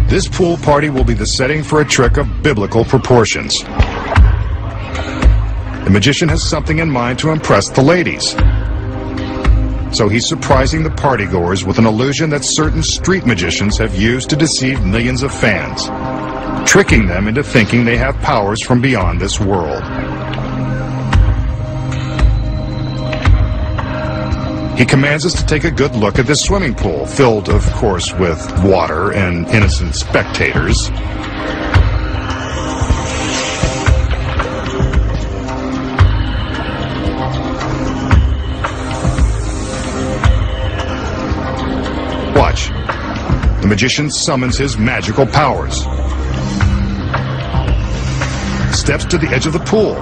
This pool party will be the setting for a trick of biblical proportions. The magician has something in mind to impress the ladies. So he's surprising the partygoers with an illusion that certain street magicians have used to deceive millions of fans, tricking them into thinking they have powers from beyond this world. He commands us to take a good look at this swimming pool, filled, of course, with water and innocent spectators. Watch. The magician summons his magical powers. Steps to the edge of the pool.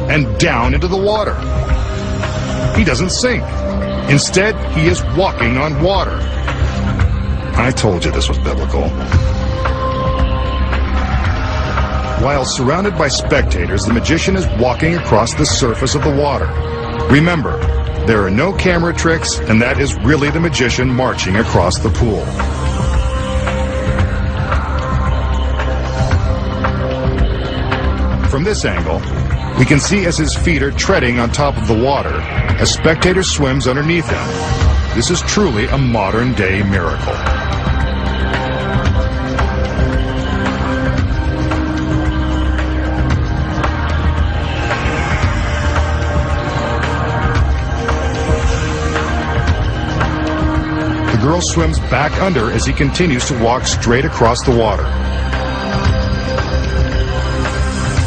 And down into the water. He doesn't sink. Instead, he is walking on water. I told you this was biblical. While surrounded by spectators, the magician is walking across the surface of the water. Remember, there are no camera tricks, and that is really the magician marching across the pool. From this angle, we can see as his feet are treading on top of the water, a spectator swims underneath him. This is truly a modern-day miracle. The girl swims back under as he continues to walk straight across the water.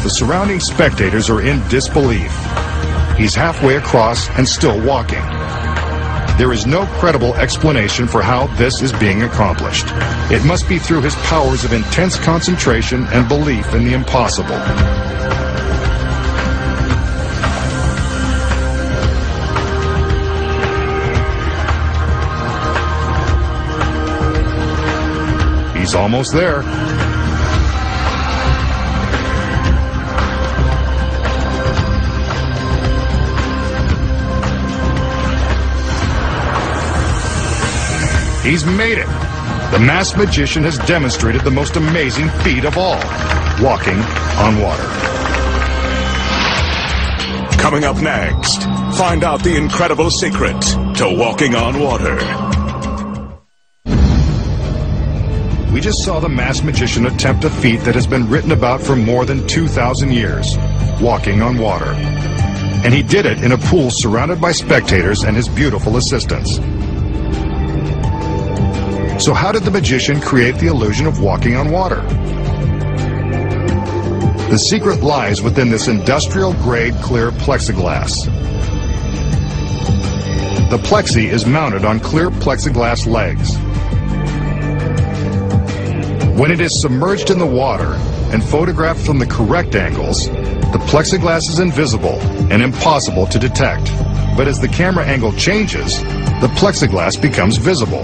The surrounding spectators are in disbelief. He's halfway across and still walking. There is no credible explanation for how this is being accomplished. It must be through his powers of intense concentration and belief in the impossible. He's almost there. He's made it. The masked magician has demonstrated the most amazing feat of all, walking on water. Coming up next, find out the incredible secret to walking on water. We just saw the masked magician attempt a feat that has been written about for more than 2,000 years, walking on water. And he did it in a pool surrounded by spectators and his beautiful assistants. So how did the magician create the illusion of walking on water? The secret lies within this industrial-grade clear plexiglass. The plexi is mounted on clear plexiglass legs. When it is submerged in the water and photographed from the correct angles, the plexiglass is invisible and impossible to detect. But as the camera angle changes, the plexiglass becomes visible.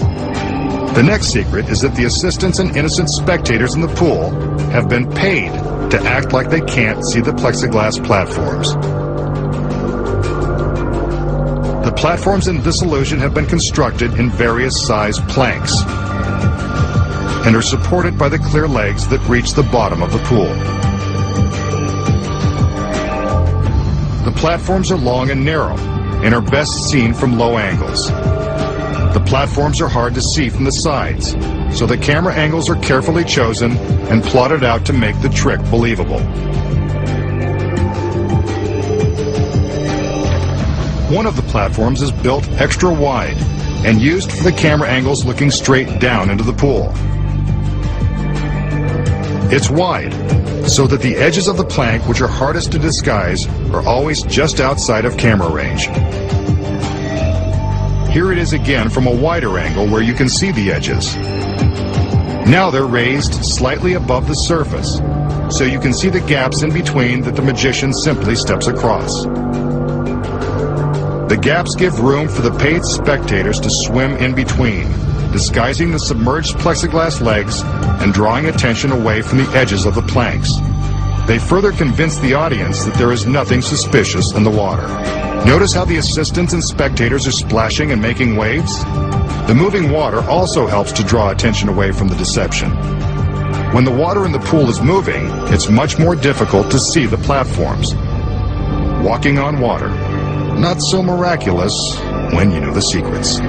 The next secret is that the assistants and innocent spectators in the pool have been paid to act like they can't see the plexiglass platforms. The platforms in this illusion have been constructed in various size planks and are supported by the clear legs that reach the bottom of the pool. The platforms are long and narrow and are best seen from low angles. The platforms are hard to see from the sides, so the camera angles are carefully chosen and plotted out to make the trick believable. One of the platforms is built extra wide and used for the camera angles looking straight down into the pool. It's wide, so that the edges of the plank, which are hardest to disguise, are always just outside of camera range. Here it is again from a wider angle where you can see the edges. Now they're raised slightly above the surface, so you can see the gaps in between that the magician simply steps across. The gaps give room for the paid spectators to swim in between, disguising the submerged plexiglass legs and drawing attention away from the edges of the planks. They further convince the audience that there is nothing suspicious in the water. Notice how the assistants and spectators are splashing and making waves? The moving water also helps to draw attention away from the deception. When the water in the pool is moving, it's much more difficult to see the platforms. Walking on water, not so miraculous when you know the secrets.